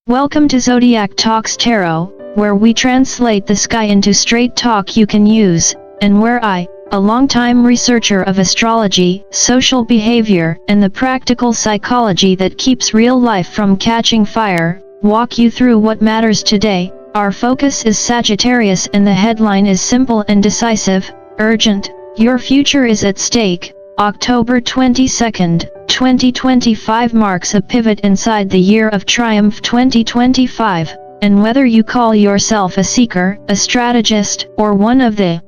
Welcome to Zodiac Talks Tarot, where we translate the sky into straight talk you can use, and where I, a longtime researcher of astrology, social behavior, and the practical psychology that keeps real life from catching fire, walk you through what matters today. Our focus is Sagittarius and the headline is simple and decisive, urgent, your future is at stake. October 22, 2025 marks a pivot inside the year of triumph 2025, and whether you call yourself a seeker, a strategist, or one of the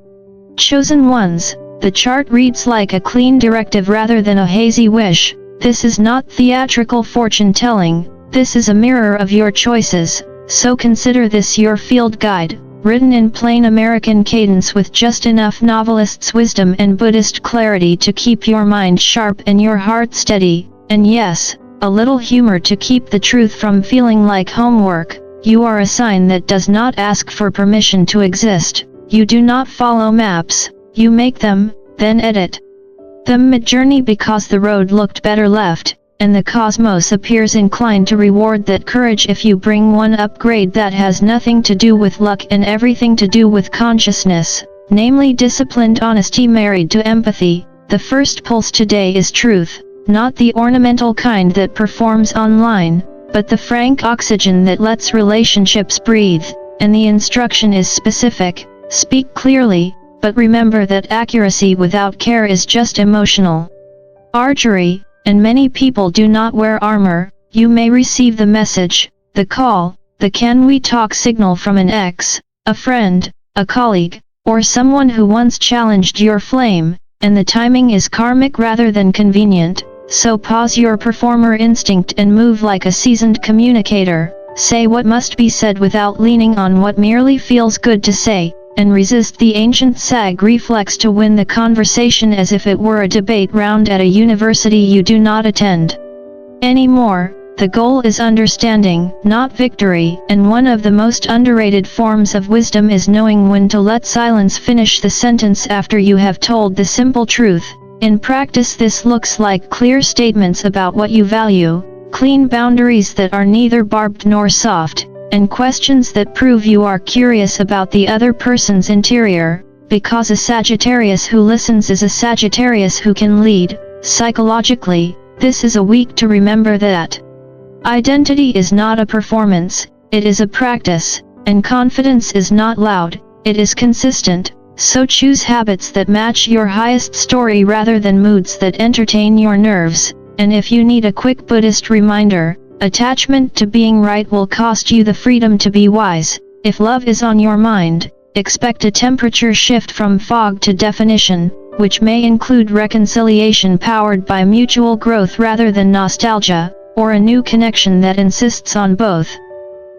chosen ones, the chart reads like a clean directive rather than a hazy wish. This is not theatrical fortune-telling, this is a mirror of your choices, so consider this your field guide, written in plain American cadence with just enough novelist's wisdom and Buddhist clarity to keep your mind sharp and your heart steady, and yes, a little humor to keep the truth from feeling like homework. You are a sign that does not ask for permission to exist. You do not follow maps, you make them, then edit them mid-journey because the road looked better left, and the cosmos appears inclined to reward that courage if you bring one upgrade that has nothing to do with luck and everything to do with consciousness, namely disciplined honesty married to empathy. The first pulse today is truth, not the ornamental kind that performs online, but the frank oxygen that lets relationships breathe, and the instruction is specific. Speak clearly, but remember that accuracy without care is just emotional archery, and many people do not wear armor. You may receive the message, the call, the "can we talk" signal from an ex, a friend, a colleague, or someone who once challenged your flame, and the timing is karmic rather than convenient, so pause your performer instinct and move like a seasoned communicator. Say what must be said without leaning on what merely feels good to say, and resist the ancient sag reflex to win the conversation as if it were a debate round at a university you do not attend anymore. The goal is understanding, not victory, and one of the most underrated forms of wisdom is knowing when to let silence finish the sentence after you have told the simple truth. In practice this looks like clear statements about what you value, clean boundaries that are neither barbed nor soft, and questions that prove you are curious about the other person's interior, because a Sagittarius who listens is a Sagittarius who can lead. Psychologically, this is a week to remember that identity is not a performance, it is a practice, and confidence is not loud, it is consistent, so choose habits that match your highest story rather than moods that entertain your nerves. And if you need a quick Buddhist reminder, attachment to being right will cost you the freedom to be wise. If love is on your mind, expect a temperature shift from fog to definition, which may include reconciliation powered by mutual growth rather than nostalgia, or a new connection that insists on both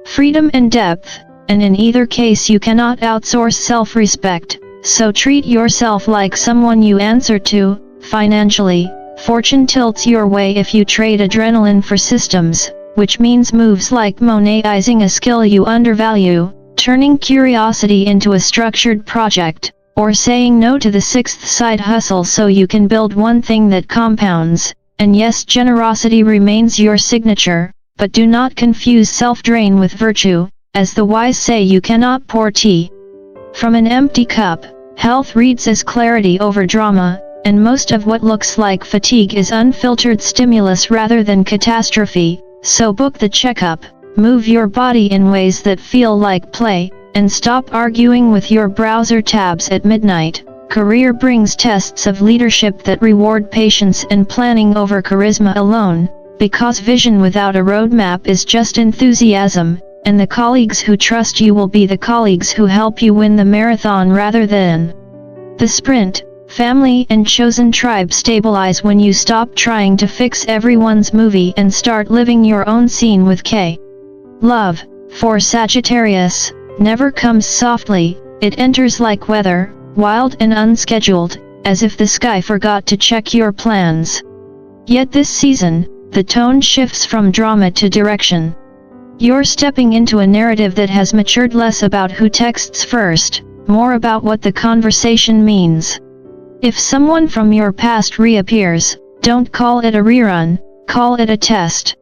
freedom and depth, and in either case you cannot outsource self-respect, so treat yourself like someone you answer to. Financially, fortune tilts your way if you trade adrenaline for systems, which means moves like monetizing a skill you undervalue, turning curiosity into a structured project, or saying no to the sixth side hustle so you can build one thing that compounds. And yes, generosity remains your signature, but do not confuse self-drain with virtue. As the wise say, you cannot pour tea from an empty cup. Health reads as clarity over drama, and most of what looks like fatigue is unfiltered stimulus rather than catastrophe, so book the checkup, move your body in ways that feel like play, and stop arguing with your browser tabs at midnight. Career brings tests of leadership that reward patience and planning over charisma alone, because vision without a roadmap is just enthusiasm, and the colleagues who trust you will be the colleagues who help you win the marathon rather than the sprint. Family and chosen tribe stabilize when you stop trying to fix everyone's movie and start living your own scene with K. Love, for Sagittarius, never comes softly, it enters like weather, wild and unscheduled, as if the sky forgot to check your plans. Yet this season, the tone shifts from drama to direction. You're stepping into a narrative that has matured, less about who texts first, more about what the conversation means. If someone from your past reappears, don't call it a rerun, call it a test.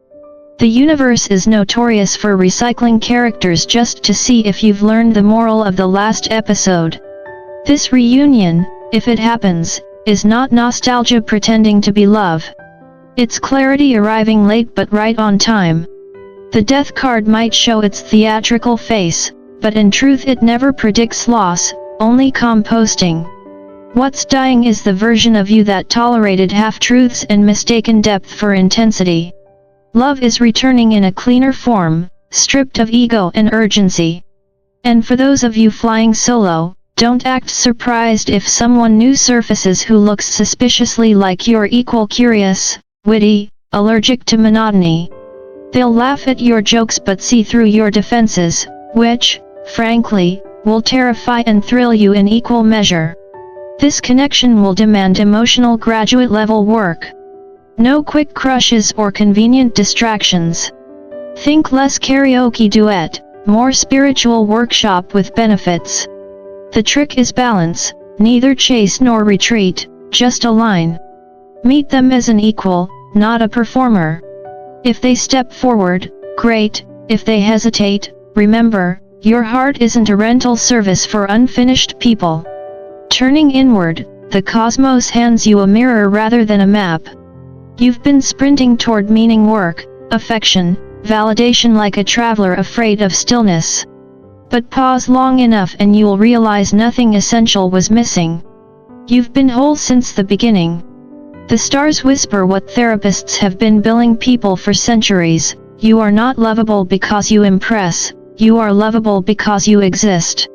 The universe is notorious for recycling characters just to see if you've learned the moral of the last episode. This reunion, if it happens, is not nostalgia pretending to be love. It's clarity arriving late but right on time. The death card might show its theatrical face, but in truth it never predicts loss, only composting. What's dying is the version of you that tolerated half-truths and mistaken depth for intensity. Love is returning in a cleaner form, stripped of ego and urgency. And for those of you flying solo, don't act surprised if someone new surfaces who looks suspiciously like your equal, curious, witty, allergic to monotony. They'll laugh at your jokes but see through your defenses, which, frankly, will terrify and thrill you in equal measure. This connection will demand emotional graduate-level work. No quick crushes or convenient distractions. Think less karaoke duet, more spiritual workshop with benefits. The trick is balance, neither chase nor retreat, just align. Meet them as an equal, not a performer. If they step forward, great. If they hesitate, remember, your heart isn't a rental service for unfinished people. Turning inward, the cosmos hands you a mirror rather than a map. You've been sprinting toward meaning, work, affection, validation like a traveler afraid of stillness. But pause long enough and you'll realize nothing essential was missing. You've been whole since the beginning. The stars whisper what therapists have been billing people for centuries: you are not lovable because you impress, you are lovable because you exist.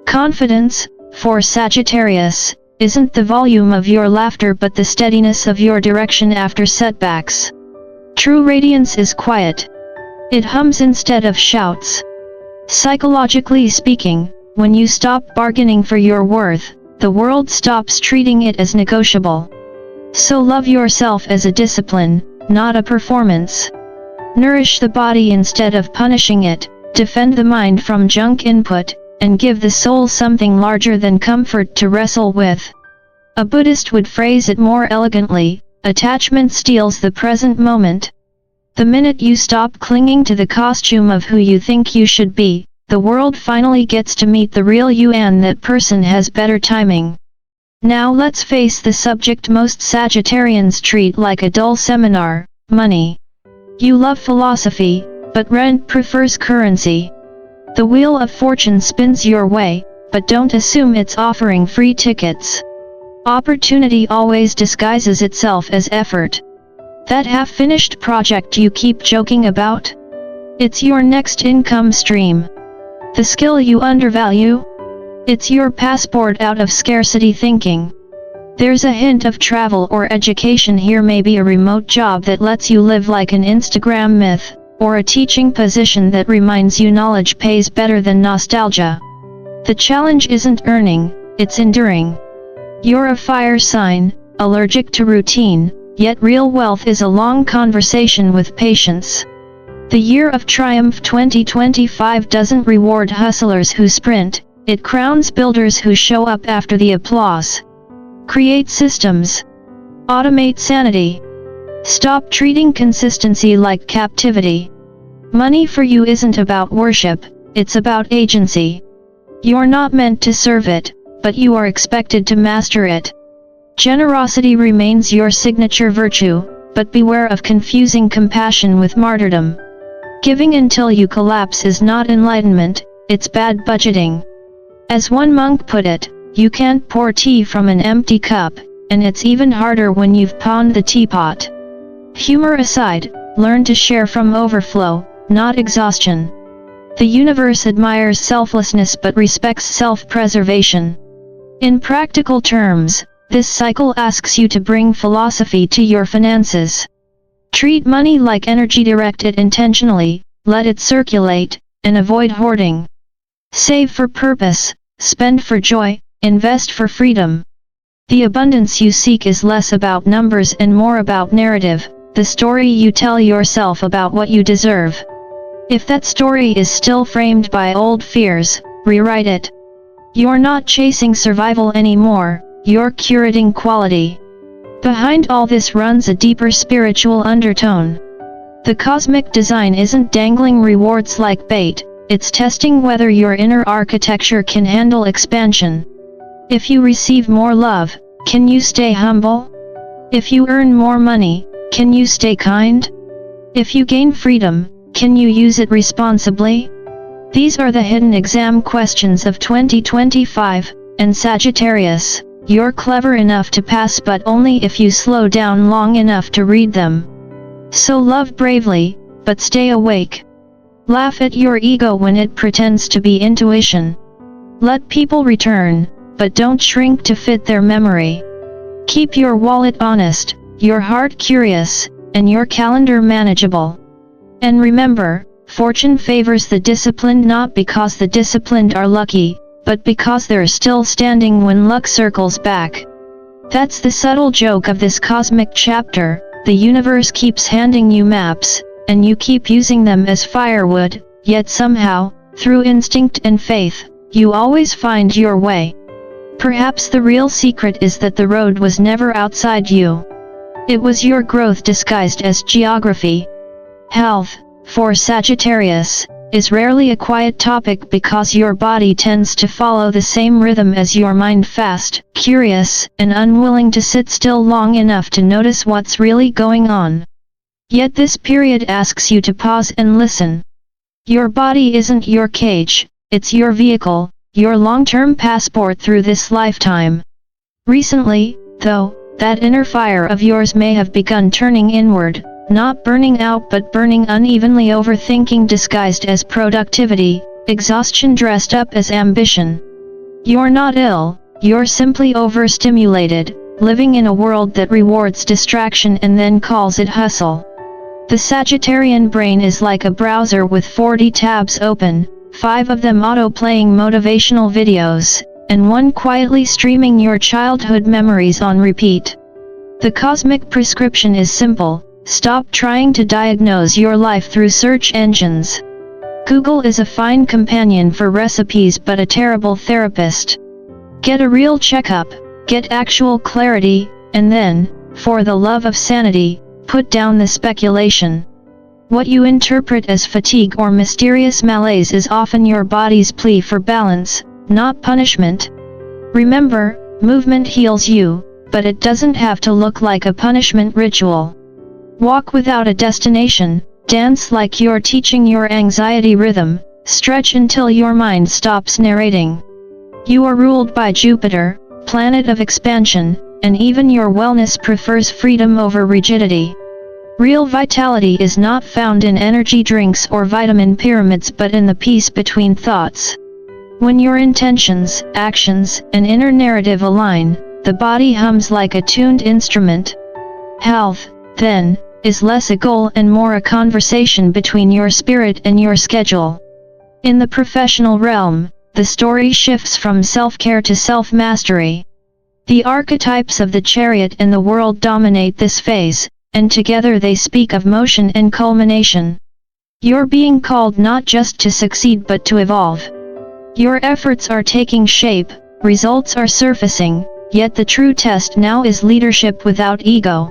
Confidence, for Sagittarius, isn't the volume of your laughter but the steadiness of your direction after setbacks. True radiance is quiet. It hums instead of shouts. Psychologically speaking, when you stop bargaining for your worth, the world stops treating it as negotiable. So love yourself as a discipline, not a performance. Nourish the body instead of punishing it, defend the mind from junk input, and give the soul something larger than comfort to wrestle with. A Buddhist would phrase it more elegantly: attachment steals the present moment. The minute you stop clinging to the costume of who you think you should be, the world finally gets to meet the real you, and that person has better timing. Now let's face the subject most Sagittarians treat like a dull seminar: money. You love philosophy, but rent prefers currency. The wheel of fortune spins your way, but don't assume it's offering free tickets. Opportunity always disguises itself as effort. That half-finished project you keep joking about? It's your next income stream. The skill you undervalue? It's your passport out of scarcity thinking. There's a hint of travel or education here, maybe a remote job that lets you live like an Instagram myth, or a teaching position that reminds you knowledge pays better than nostalgia. The challenge isn't earning, it's enduring. You're a fire sign, allergic to routine, yet real wealth is a long conversation with patience. The year of triumph 2025 doesn't reward hustlers who sprint, it crowns builders who show up after the applause. Create systems. Automate sanity. Stop treating consistency like captivity. Money for you isn't about worship, it's about agency. You're not meant to serve it, but you are expected to master it. Generosity remains your signature virtue, but beware of confusing compassion with martyrdom. Giving until you collapse is not enlightenment, it's bad budgeting. As one monk put it, you can't pour tea from an empty cup, and it's even harder when you've pawned the teapot. Humor aside, learn to share from overflow, not exhaustion. The universe admires selflessness but respects self-preservation. In practical terms, this cycle asks you to bring philosophy to your finances. Treat money like energy, direct it intentionally, let it circulate, and avoid hoarding. Save for purpose, spend for joy, invest for freedom. The abundance you seek is less about numbers and more about narrative, the story you tell yourself about what you deserve. If that story is still framed by old fears, rewrite it. You're not chasing survival anymore, you're curating quality. Behind all this runs a deeper spiritual undertone. The cosmic design isn't dangling rewards like bait, it's testing whether your inner architecture can handle expansion. If you receive more love, can you stay humble? If you earn more money, can you stay kind? If you gain freedom, can you use it responsibly? These are the hidden exam questions of 2025, and Sagittarius, you're clever enough to pass, but only if you slow down long enough to read them. So love bravely, but stay awake. Laugh at your ego when it pretends to be intuition. Let people return, but don't shrink to fit their memory. Keep your wallet honest, your heart curious, and your calendar manageable. And remember, fortune favors the disciplined not because the disciplined are lucky, but because they're still standing when luck circles back. That's the subtle joke of this cosmic chapter. The universe keeps handing you maps, and you keep using them as firewood, yet somehow, through instinct and faith, you always find your way. Perhaps the real secret is that the road was never outside you. It was your growth disguised as geography. Health, for Sagittarius, is rarely a quiet topic because your body tends to follow the same rhythm as your mind, fast, curious, and unwilling to sit still long enough to notice what's really going on. Yet this period asks you to pause and listen. Your body isn't your cage, it's your vehicle, your long-term passport through this lifetime. Recently, though, that inner fire of yours may have begun turning inward, not burning out but burning unevenly, overthinking disguised as productivity, exhaustion dressed up as ambition. You're not ill, you're simply overstimulated, living in a world that rewards distraction and then calls it hustle. The Sagittarian brain is like a browser with 40 tabs open, 5 of them auto-playing motivational videos, and 1 quietly streaming your childhood memories on repeat. The cosmic prescription is simple: stop trying to diagnose your life through search engines. Google is a fine companion for recipes but a terrible therapist. Get a real checkup, get actual clarity, and then, for the love of sanity, put down the speculation. What you interpret as fatigue or mysterious malaise is often your body's plea for balance, not punishment. Remember, movement heals you, but it doesn't have to look like a punishment ritual. Walk without a destination, dance like you're teaching your anxiety rhythm, stretch until your mind stops narrating. You are ruled by Jupiter, planet of expansion, and even your wellness prefers freedom over rigidity. Real vitality is not found in energy drinks or vitamin pyramids but in the peace between thoughts. When your intentions, actions, and inner narrative align, the body hums like a tuned instrument. Health, then, is less a goal and more a conversation between your spirit and your schedule. In the professional realm, the story shifts from self-care to self-mastery. The archetypes of the chariot and the world dominate this phase, and together they speak of motion and culmination. You're being called not just to succeed but to evolve. Your efforts are taking shape, results are surfacing, yet the true test now is leadership without ego.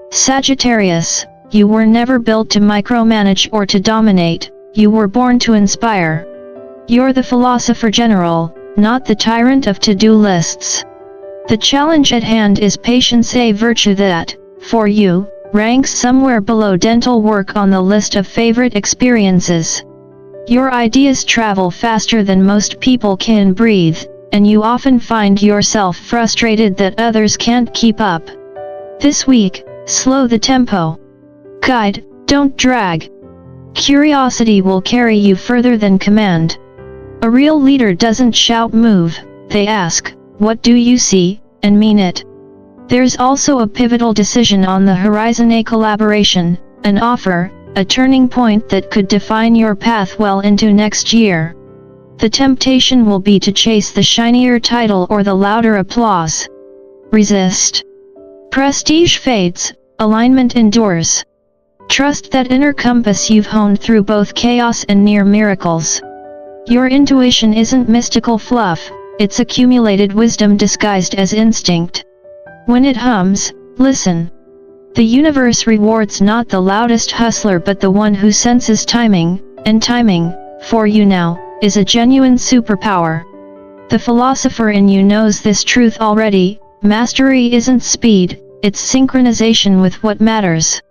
Sagittarius, you were never built to micromanage or to dominate, you were born to inspire. You're the philosopher general, not the tyrant of to-do lists. The challenge at hand is patience, a virtue that, for you, ranks somewhere below dental work on the list of favorite experiences. Your ideas travel faster than most people can breathe, and you often find yourself frustrated that others can't keep up. This week, slow the tempo. Guide, don't drag. Curiosity will carry you further than command. A real leader doesn't shout move, they ask, what do you see, and mean it. There's also a pivotal decision on the horizon, a collaboration, an offer, a turning point that could define your path well into next year. The temptation will be to chase the shinier title or the louder applause. Resist. Prestige fades, alignment endures. Trust that inner compass you've honed through both chaos and near miracles. Your intuition isn't mystical fluff, it's accumulated wisdom disguised as instinct. When it hums, listen. The universe rewards not the loudest hustler but the one who senses timing, and timing, for you now, is a genuine superpower. The philosopher in you knows this truth already. Mastery isn't speed, it's synchronization with what matters.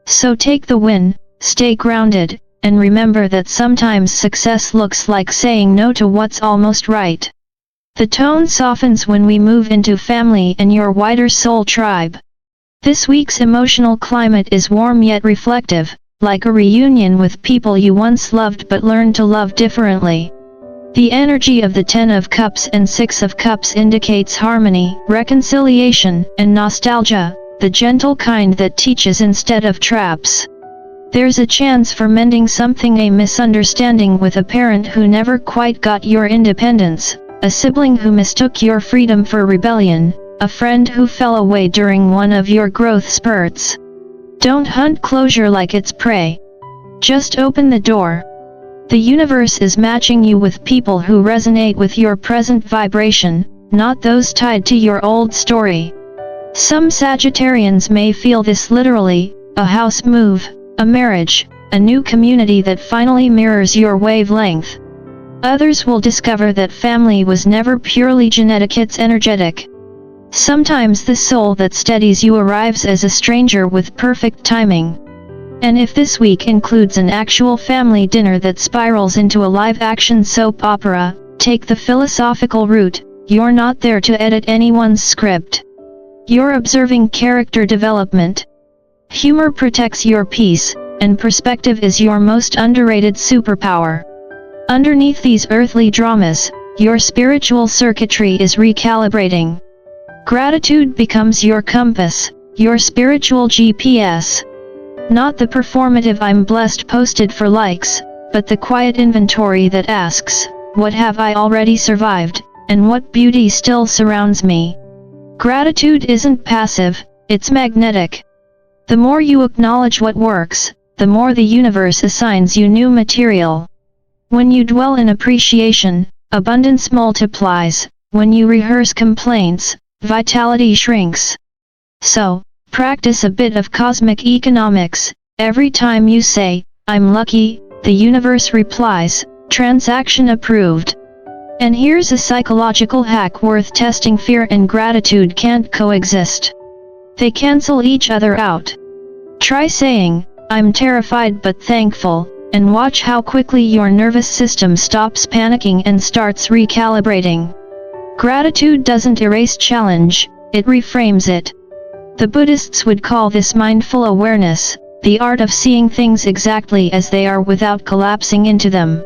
So take the win, stay grounded, and remember that sometimes success looks like saying no to what's almost right. The tone softens when we move into family and your wider soul tribe. This week's emotional climate is warm yet reflective, like a reunion with people you once loved but learned to love differently. The energy of the 10 of Cups and 6 of Cups indicates harmony, reconciliation, and nostalgia, the gentle kind that teaches instead of traps. There's a chance for mending something, a misunderstanding with a parent who never quite got your independence, a sibling who mistook your freedom for rebellion, a friend who fell away during one of your growth spurts. Don't hunt closure like it's prey. Just open the door. The universe is matching you with people who resonate with your present vibration, not those tied to your old story. Some Sagittarians may feel this literally: a house move, a marriage, a new community that finally mirrors your wavelength. Others will discover that family was never purely genetic, it's energetic. Sometimes the soul that steadies you arrives as a stranger with perfect timing. And if this week includes an actual family dinner that spirals into a live-action soap opera, take the philosophical route. You're not there to edit anyone's script. You're observing character development. Humor protects your peace, and perspective is your most underrated superpower. Underneath these earthly dramas, your spiritual circuitry is recalibrating. Gratitude becomes your compass, your spiritual GPS. Not the performative "I'm blessed" posted for likes, but the quiet inventory that asks, what have I already survived, and what beauty still surrounds me? Gratitude isn't passive, it's magnetic. The more you acknowledge what works, the more the universe assigns you new material. When you dwell in appreciation, abundance multiplies. When you rehearse complaints, vitality shrinks. So, practice a bit of cosmic economics. Every time you say, "I'm lucky," the universe replies, "Transaction approved." And here's a psychological hack worth testing: fear and gratitude can't coexist. They cancel each other out. Try saying, "I'm terrified but thankful," and watch how quickly your nervous system stops panicking and starts recalibrating. Gratitude doesn't erase challenge, it reframes it. The Buddhists would call this mindful awareness, the art of seeing things exactly as they are without collapsing into them.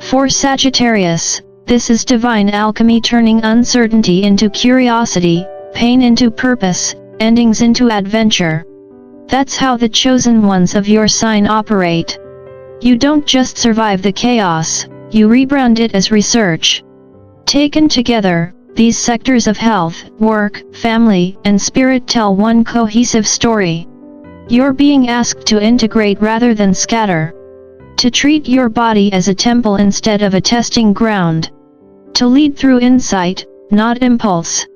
For Sagittarius, this is divine alchemy, turning uncertainty into curiosity, pain into purpose, endings into adventure. That's how the chosen ones of your sign operate. You don't just survive the chaos, you rebrand it as research. Taken together, these sectors of health, work, family, and spirit tell one cohesive story. You're being asked to integrate rather than scatter. To treat your body as a temple instead of a testing ground. To lead through insight, not impulse.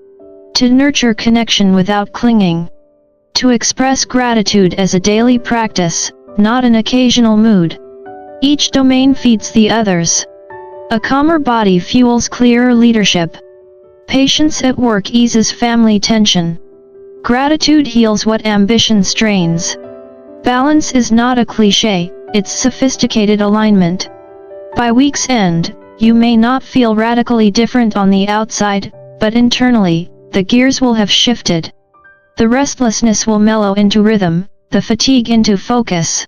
To nurture connection without clinging. To express gratitude as a daily practice, not an occasional mood. Each domain feeds the others. A calmer body fuels clearer leadership. Patience at work eases family tension. Gratitude heals what ambition strains. Balance is not a cliché, it's sophisticated alignment. By week's end, you may not feel radically different on the outside, but internally, the gears will have shifted. The restlessness will mellow into rhythm, the fatigue into focus.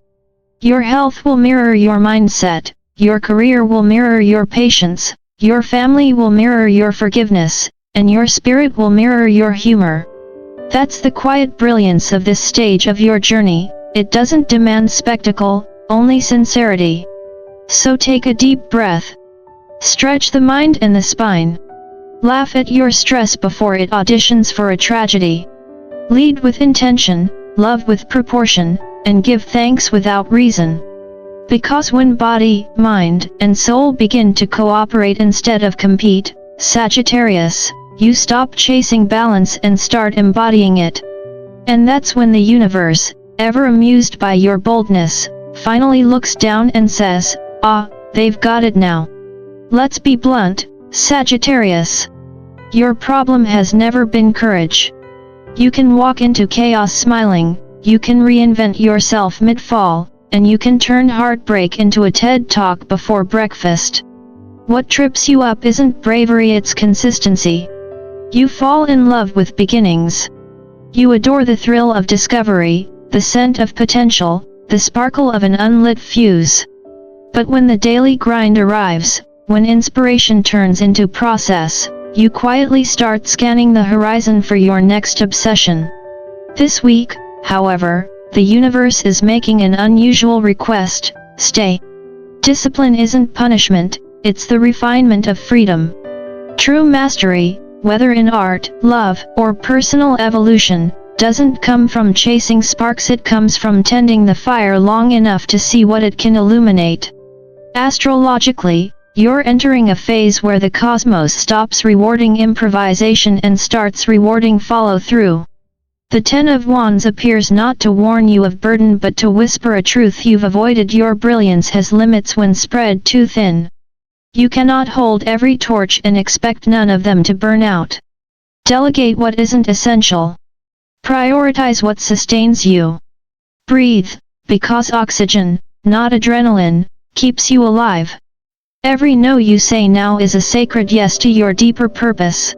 Your health will mirror your mindset. Your career will mirror your patience, your family will mirror your forgiveness, and your spirit will mirror your humor. That's the quiet brilliance of this stage of your journey. It doesn't demand spectacle, only sincerity. So take a deep breath. Stretch the mind and the spine. Laugh at your stress before it auditions for a tragedy. Lead with intention, love with proportion, and give thanks without reason. Because when body, mind, and soul begin to cooperate instead of compete, Sagittarius, you stop chasing balance and start embodying it. And that's when the universe, ever amused by your boldness, finally looks down and says, "Ah, they've got it now." Let's be blunt, Sagittarius. Your problem has never been courage. You can walk into chaos smiling, you can reinvent yourself mid-fall, and you can turn heartbreak into a TED Talk before breakfast. What trips you up isn't bravery, it's consistency. You fall in love with beginnings. You adore the thrill of discovery, the scent of potential, the sparkle of an unlit fuse. But when the daily grind arrives, when inspiration turns into process, you quietly start scanning the horizon for your next obsession. This week, however, the universe is making an unusual request: stay. Discipline isn't punishment, it's the refinement of freedom. True mastery, whether in art, love, or personal evolution, doesn't come from chasing sparks, it comes from tending the fire long enough to see what it can illuminate. Astrologically, you're entering a phase where the cosmos stops rewarding improvisation and starts rewarding follow-through. The Ten of Wands appears not to warn you of burden but to whisper a truth you've avoided. Your brilliance has limits when spread too thin. You cannot hold every torch and expect none of them to burn out. Delegate what isn't essential. Prioritize what sustains you. Breathe, because oxygen, not adrenaline, keeps you alive. Every no you say now is a sacred yes to your deeper purpose.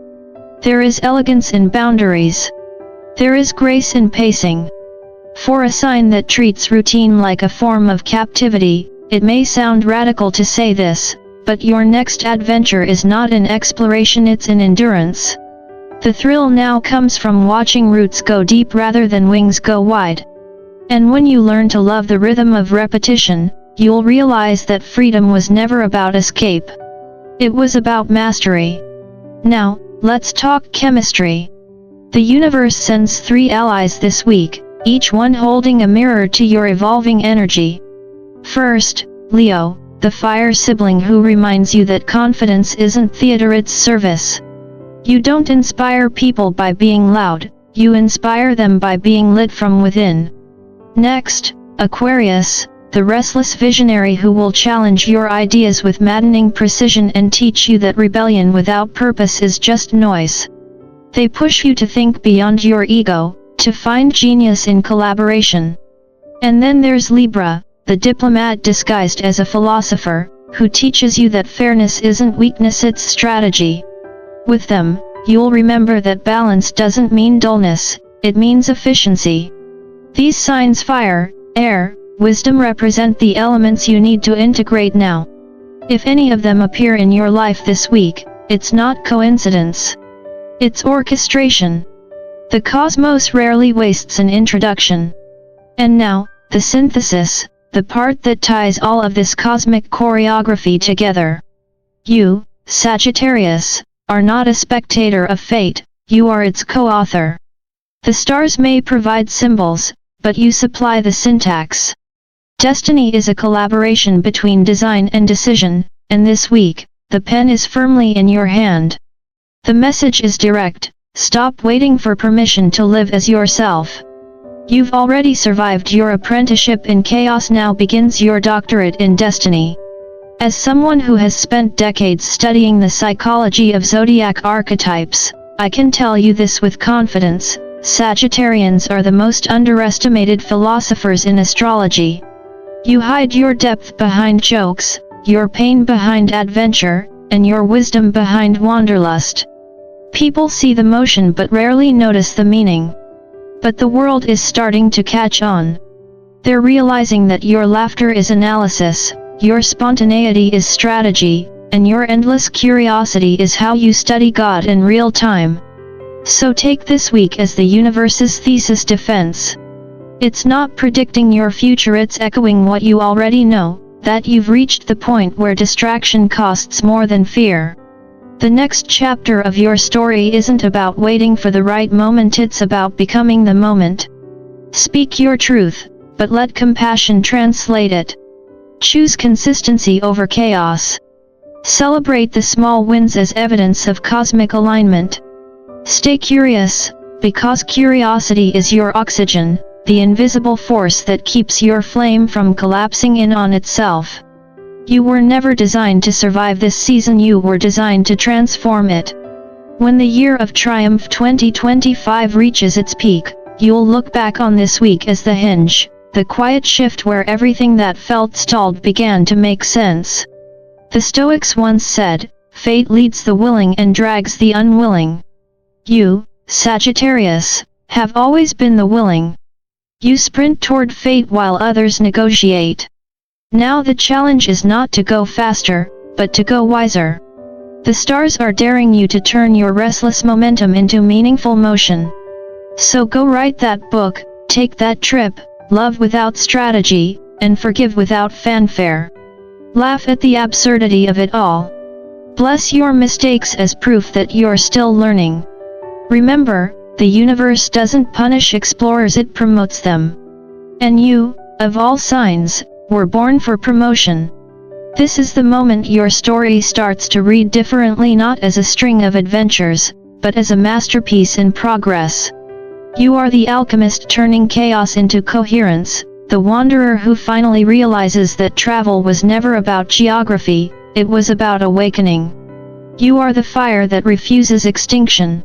There is elegance in boundaries. There is grace in pacing. For a sign that treats routine like a form of captivity, it may sound radical to say this, but your next adventure is not an exploration, it's an endurance. The thrill now comes from watching roots go deep rather than wings go wide. And when you learn to love the rhythm of repetition, you'll realize that freedom was never about escape. It was about mastery. Now, let's talk chemistry. The universe sends 3 allies this week, each one holding a mirror to your evolving energy. First, Leo, the fire sibling who reminds you that confidence isn't theater, it's service. You don't inspire people by being loud, you inspire them by being lit from within. Next, Aquarius, the restless visionary who will challenge your ideas with maddening precision and teach you that rebellion without purpose is just noise. They push you to think beyond your ego, to find genius in collaboration. And then there's Libra, the diplomat disguised as a philosopher, who teaches you that fairness isn't weakness, it's strategy. With them, you'll remember that balance doesn't mean dullness, it means efficiency. These signs, fire, air, wisdom, represent the elements you need to integrate now. If any of them appear in your life this week, it's not coincidence. It's orchestration. The cosmos rarely wastes an introduction. And now, the synthesis, the part that ties all of this cosmic choreography together. You, Sagittarius, are not a spectator of fate, you are its co-author. The stars may provide symbols, but you supply the syntax. Destiny is a collaboration between design and decision, and this week, the pen is firmly in your hand. The message is direct: stop waiting for permission to live as yourself. You've already survived your apprenticeship in chaos, now begins your doctorate in destiny. As someone who has spent decades studying the psychology of zodiac archetypes, I can tell you this with confidence: Sagittarians are the most underestimated philosophers in astrology. You hide your depth behind jokes, your pain behind adventure, and your wisdom behind wanderlust. People see the motion but rarely notice the meaning. But the world is starting to catch on. They're realizing that your laughter is analysis, your spontaneity is strategy, and your endless curiosity is how you study God in real time. So take this week as the universe's thesis defense. It's not predicting your future, it's echoing what you already know, that you've reached the point where distraction costs more than fear. The next chapter of your story isn't about waiting for the right moment, it's about becoming the moment. Speak your truth, but let compassion translate it. Choose consistency over chaos. Celebrate the small wins as evidence of cosmic alignment. Stay curious, Because curiosity is your oxygen, the invisible force that keeps your flame from collapsing in on itself. You were never designed to survive this season, you were designed to transform it. When the year of triumph 2025 reaches its peak, you'll look back on this week as the hinge, the quiet shift where everything that felt stalled began to make sense. The Stoics once said, "Fate leads the willing and drags the unwilling." You, Sagittarius, have always been the willing. You sprint toward fate while others negotiate. Now the challenge is not to go faster, but to go wiser. The stars are daring you to turn your restless momentum into meaningful motion. So go write that book, take that trip, love without strategy, and forgive without fanfare. Laugh at the absurdity of it all. Bless your mistakes as proof that you're still learning. Remember, the universe doesn't punish explorers, it promotes them. And you, of all signs, were born for promotion. This is the moment your story starts to read differently, not as a string of adventures, but as a masterpiece in progress. You are the alchemist turning chaos into coherence, the wanderer who finally realizes that travel was never about geography, it was about awakening. You are the fire that refuses extinction.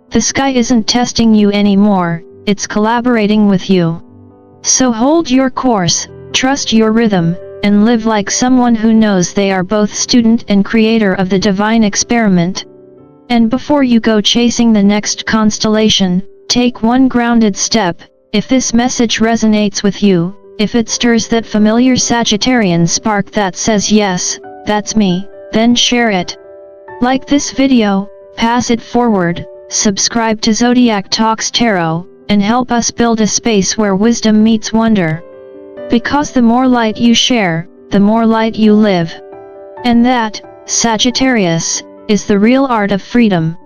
The sky isn't testing you anymore, it's collaborating with you. So hold your course, trust your rhythm, and live like someone who knows they are both student and creator of the divine experiment. And before you go chasing the next constellation, take one grounded step. If this message resonates with you, if it stirs that familiar Sagittarian spark that says yes, that's me, then share it. Like this video, pass it forward, subscribe to Zodiac Talks Tarot, and help us build a space where wisdom meets wonder. Because the more light you share, the more light you live. And that, Sagittarius, is the real art of freedom.